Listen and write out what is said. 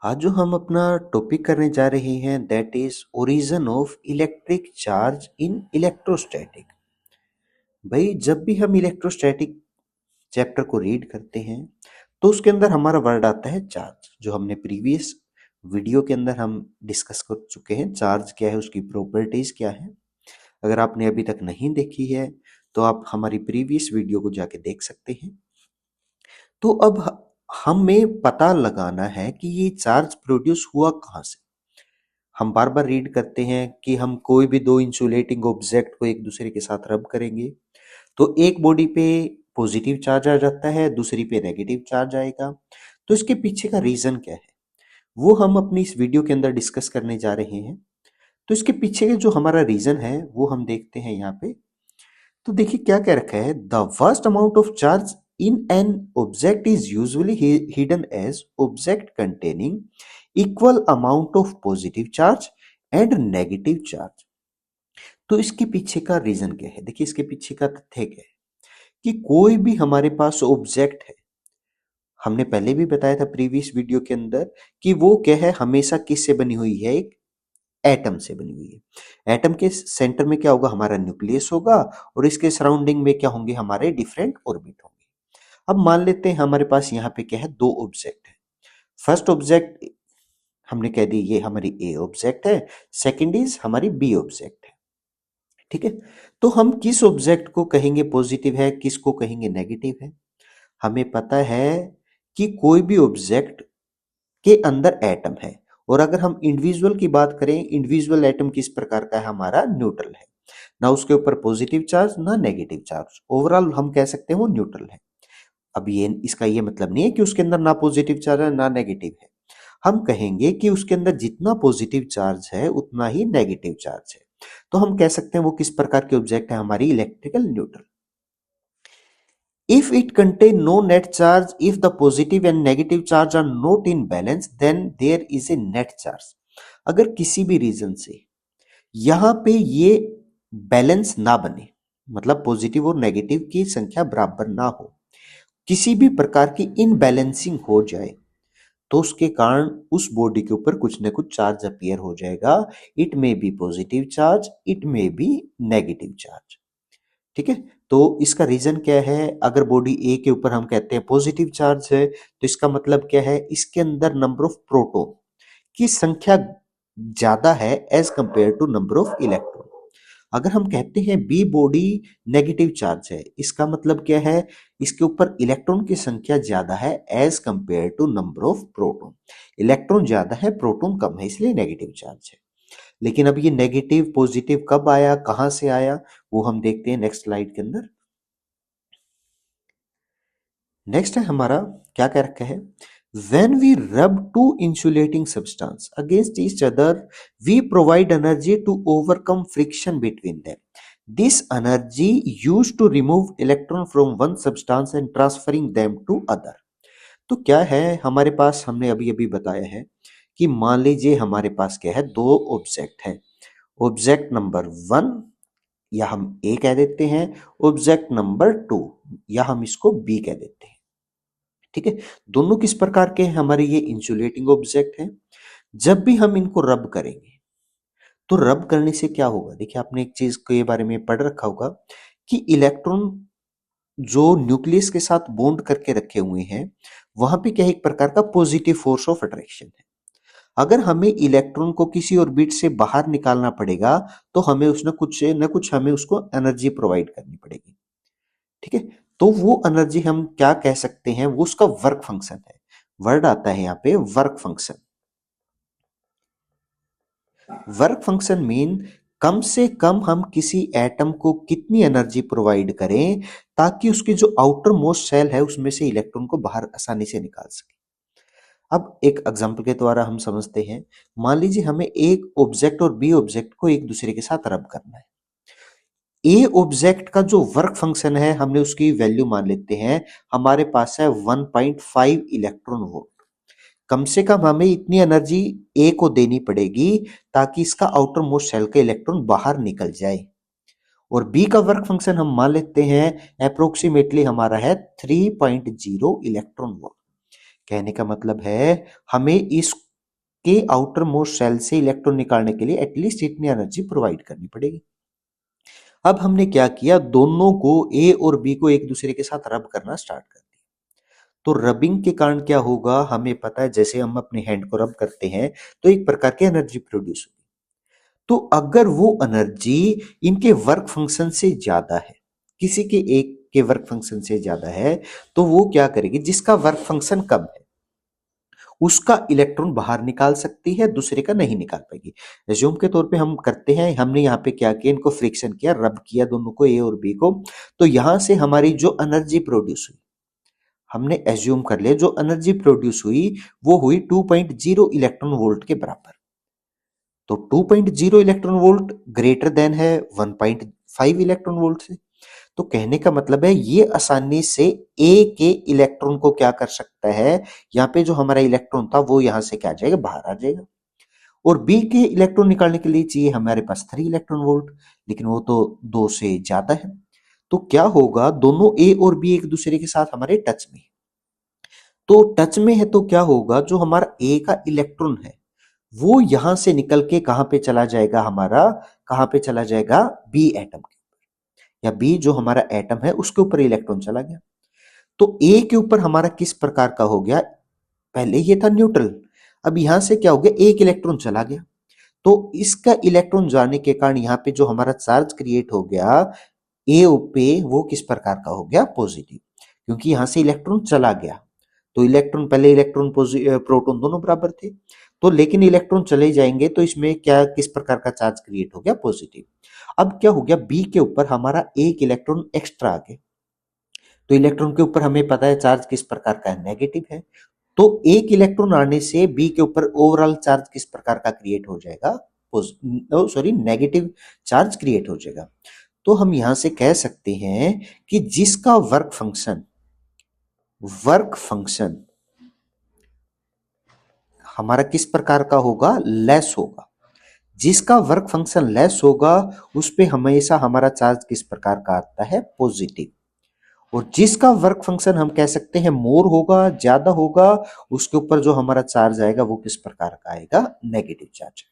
आज जो हम अपना टॉपिक करने जा रहे हैं that is origin of electric charge in electrostatic. भाई जब भी हम इलेक्ट्रोस्टैटिक चैप्टर को रीड करते हैं तो उसके अंदर हमारा वर्ड आता है चार्ज, जो हमने प्रीवियस वीडियो के अंदर हम डिस्कस कर चुके हैं। चार्ज क्या है, उसकी प्रॉपर्टीज क्या है। अगर आपने अभी तक नहीं देखी है तो आप हमारी प्रीवियस वीडियो को जाके देख सकते हैं। तो अब हमें पता लगाना है कि ये चार्ज प्रोड्यूस हुआ कहाँ से। हम बार बार रीड करते हैं कि हम कोई भी दो इंसुलेटिंग ऑब्जेक्ट को एक दूसरे के साथ रब करेंगे तो एक बॉडी पे पॉजिटिव चार्ज आ जाता है, दूसरी पे नेगेटिव चार्ज आएगा। तो इसके पीछे का रीजन क्या है वो हम अपनी इस वीडियो के अंदर डिस्कस करने जा रहे हैं। तो इसके पीछे का जो हमारा रीजन है वो हम देखते हैं यहाँ पे। तो देखिए क्या क्या रखा है, the worst amount of charge in an object is usually hidden as object containing equal amount of positive charge and negative charge. तो इसके पीछे का रीजन क्या है, देखिए इसके पीछे का तथ्य क्या है कि कोई भी हमारे पास ऑब्जेक्ट है, हमने पहले भी बताया था प्रीवियस वीडियो के अंदर कि वो क्या है, हमेशा किससे बनी हुई है, एक एटम से बनी हुई है। एटम के सेंटर में क्या होगा, हमारा न्यूक्लियस होगा और इसके सराउंडिंग में क्या होंगे, हमारे डिफरेंट ऑर्बिट होंगे। अब मान लेते हैं हमारे पास यहाँ पे क्या है, दो ऑब्जेक्ट है। फर्स्ट ऑब्जेक्ट हमने कह दी ये हमारी ए ऑब्जेक्ट है, सेकंड इज हमारी बी ऑब्जेक्ट है। ठीक है, तो हम किस ऑब्जेक्ट को कहेंगे पॉजिटिव है, किसको कहेंगे नेगेटिव है। हमें पता है कि कोई भी ऑब्जेक्ट के अंदर एटम है, और अगर हम इंडिविजुअल की बात करें, इंडिविजुअल एटम किस प्रकार का है, हमारा न्यूट्रल है। ना उसके ऊपर पॉजिटिव चार्ज ना नेगेटिव चार्ज, ओवरऑल हम कह सकते हैं वो न्यूट्रल है। अब ये इसका ये मतलब नहीं है कि उसके अंदर ना पॉजिटिव चार्ज है ना नेगेटिव है। हम कहेंगे कि उसके अंदर जितना पॉजिटिव चार्ज है उतना ही नेगेटिव चार्ज है। तो हम कह सकते हैं वो किस प्रकार के ऑब्जेक्ट है, हमारी electrical neutral. If it contain no net charge, if the positive and negative charge are not in balance, then there is a net charge. अगर किसी भी रीजन से यहां पे ये बैलेंस ना बने, मतलब पॉजिटिव और नेगेटिव की संख्या बराबर ना हो, किसी भी प्रकार की इनबैलेंसिंग हो जाए, तो उसके कारण उस बॉडी के ऊपर कुछ ना कुछ चार्ज अपीयर हो जाएगा। It may be positive charge, it may be negative charge. ठीक है, तो इसका रीजन क्या है, अगर बॉडी ए के ऊपर हम कहते हैं पॉजिटिव चार्ज है तो इसका मतलब क्या है, इसके अंदर नंबर ऑफ प्रोटॉन की संख्या ज्यादा है as compare to number of electron. अगर हम कहते हैं बी बॉडी नेगेटिव चार्ज है, इसका मतलब क्या है, इसके ऊपर इलेक्ट्रॉन की संख्या ज्यादा है as compare to number of proton. Electron ज्यादा है, प्रोटॉन कम है, इसलिए नेगेटिव चार्ज है। लेकिन अब ये नेगेटिव पॉजिटिव कब आया, कहां से आया, वो हम देखते हैं नेक्स्ट स्लाइड के अंदर। नेक्स्ट है हमारा क्या कह रखा है, when we rub two insulating substance against each other we provide energy to overcome friction between them. This energy used to remove electron from one substance and transferring them to other. तो क्या है हमारे पास, हमने अभी अभी बताया है कि मान लीजिए हमारे पास क्या है, दो ऑब्जेक्ट है। ऑब्जेक्ट नंबर 1 या हम ए कह देते हैं, ऑब्जेक्ट नंबर 2 या हम इसको बी कह देते हैं। ठीक है, दोनों किस प्रकार के हैं, हमारे ये इंसुलेटिंग ऑब्जेक्ट हैं। जब भी हम इनको रब करेंगे तो रब करने से क्या होगा, देखिए आपने एक चीज के बारे में पढ़ रखा होगा कि इलेक्ट्रॉन जो न्यूक्लियस के साथ बॉन्ड करके रखे हुए हैं वहां पे क्या है, एक प्रकार का पॉजिटिव फोर्स ऑफ अट्रैक्शन है। अगर हमें इलेक्ट्रॉन को किसी ऑर्बिट से बाहर निकालना पड़ेगा तो हमें उसने कुछ न कुछ हमें उसको एनर्जी प्रोवाइड करनी पड़ेगी। ठीक है, तो वो एनर्जी हम क्या कह सकते हैं, वो उसका वर्क फंक्शन है। वर्ड आता है यहाँ पे work function. Work function mean कम से कम हम किसी एटम को कितनी एनर्जी प्रोवाइड करें ताकि उसकी जो आउटर मोस्ट सेल है उसमें से इलेक्ट्रॉन को बाहर आसानी से निकाल सके। अब एक एग्जांपल के द्वारा हम समझते हैं, मान लीजिए हमें एक ऑब्जेक्ट और बी ऑब्जेक्ट को एक दूसरे के साथ रब करना है। ए ऑब्जेक्ट का जो वर्क फंक्शन है हमने उसकी वैल्यू मान लेते हैं, हमारे पास है 1.5 इलेक्ट्रॉन वोल्ट। कम से कम हमें इतनी एनर्जी ए को देनी पड़ेगी ताकि इसका आउटर मोस्ट सेल का इलेक्ट्रॉन बाहर निकल जाए। और बी का वर्क फंक्शन हम मान लेते हैं अप्रोक्सीमेटली हमारा है 3.0 इलेक्ट्रॉन वोल्ट। कहने का मतलब है हमें इस के आउटर मोस्ट शेल से इलेक्ट्रॉन निकालने के लिए एटलीस्ट इतनी एनर्जी प्रोवाइड करनी पड़ेगी। अब हमने क्या किया, दोनों को ए और बी को एक दूसरे के साथ रब करना स्टार्ट कर दिया। तो रबिंग के कारण क्या होगा, हमें पता है जैसे हम अपने हैंड को रब करते हैं तो एक प्रकार की एनर्जी प्रोड्यूस होगी। तो अगर वो एनर्जी इनके वर्क फंक्शन से ज्यादा है, किसी के एक के वर्क फंक्शन से ज्यादा है, तो वो क्या करेगी, जिसका वर्क फंक्शन कम है उसका इलेक्ट्रॉन बाहर निकाल सकती है, दूसरे का नहीं निकाल पाएगी। एज्यूम के तौर पे हम करते हैं, हमने यहाँ पे क्या किया, इनको फ्रिक्शन किया, रब किया दोनों को, ए और बी को। तो यहां से हमारी जो एनर्जी प्रोड्यूस हुई, हमने एज्यूम कर लिया जो एनर्जी प्रोड्यूस हुई वो हुई 2.0 इलेक्ट्रॉन वोल्ट के बराबर। तो 2.0 इलेक्ट्रॉन वोल्ट ग्रेटर देन है 1.5 इलेक्ट्रॉन वोल्ट से। तो कहने का मतलब है ये आसानी से ए के इलेक्ट्रॉन को क्या कर सकता है, यहाँ पे जो हमारा इलेक्ट्रॉन था वो यहां से क्या आ जाएगा, बाहर आ जाएगा। और बी के इलेक्ट्रॉन निकालने के लिए चाहिए हमारे पास 3 इलेक्ट्रॉन वोल्ट, लेकिन वो तो 2 से ज्यादा है। तो क्या होगा, दोनों ए और बी एक दूसरे के साथ हमारे टच में, तो टच में है तो क्या होगा, जो हमारा ए का इलेक्ट्रॉन है वो यहां से निकल के कहां पे चला जाएगा, हमारा कहां पे चला जाएगा, बी एटम के, या बी जो हमारा एटम है उसके ऊपर इलेक्ट्रॉन चला गया। तो ए के ऊपर हमारा किस प्रकार का हो गया, पहले ये था न्यूट्रल, अब यहां से क्या हो गया, एक इलेक्ट्रॉन चला गया। तो इसका इलेक्ट्रॉन जाने के कारण यहाँ पे जो हमारा चार्ज क्रिएट हो गया ए पे, वो किस प्रकार का हो गया, पॉजिटिव, क्योंकि यहां से इलेक्ट्रॉन चला गया। तो इलेक्ट्रॉन, पहले इलेक्ट्रॉन प्रोटॉन दोनों बराबर थे, तो लेकिन इलेक्ट्रॉन चले जाएंगे तो इसमें क्या, किस प्रकार का चार्ज क्रिएट हो गया, पॉजिटिव। अब क्या हो गया, बी के ऊपर हमारा एक इलेक्ट्रॉन एक्स्ट्रा आ गया। तो इलेक्ट्रॉन के ऊपर हमें पता है चार्ज किस प्रकार का है, नेगेटिव है। तो एक इलेक्ट्रॉन आने से बी के ऊपर ओवरऑल चार्ज किस प्रकार का क्रिएट हो जाएगा, सॉरी नेगेटिव चार्ज क्रिएट हो जाएगा। तो हम यहां से कह सकते हैं कि जिसका वर्क फंक्शन हमारा किस प्रकार का होगा, लेस होगा, जिसका वर्क फंक्शन लेस होगा उस पे हमेशा हमारा चार्ज किस प्रकार का आता है, पॉजिटिव। और जिसका वर्क फंक्शन हम कह सकते हैं मोर होगा, ज्यादा होगा, उसके ऊपर जो हमारा चार्ज आएगा वो किस प्रकार का आएगा, नेगेटिव चार्ज।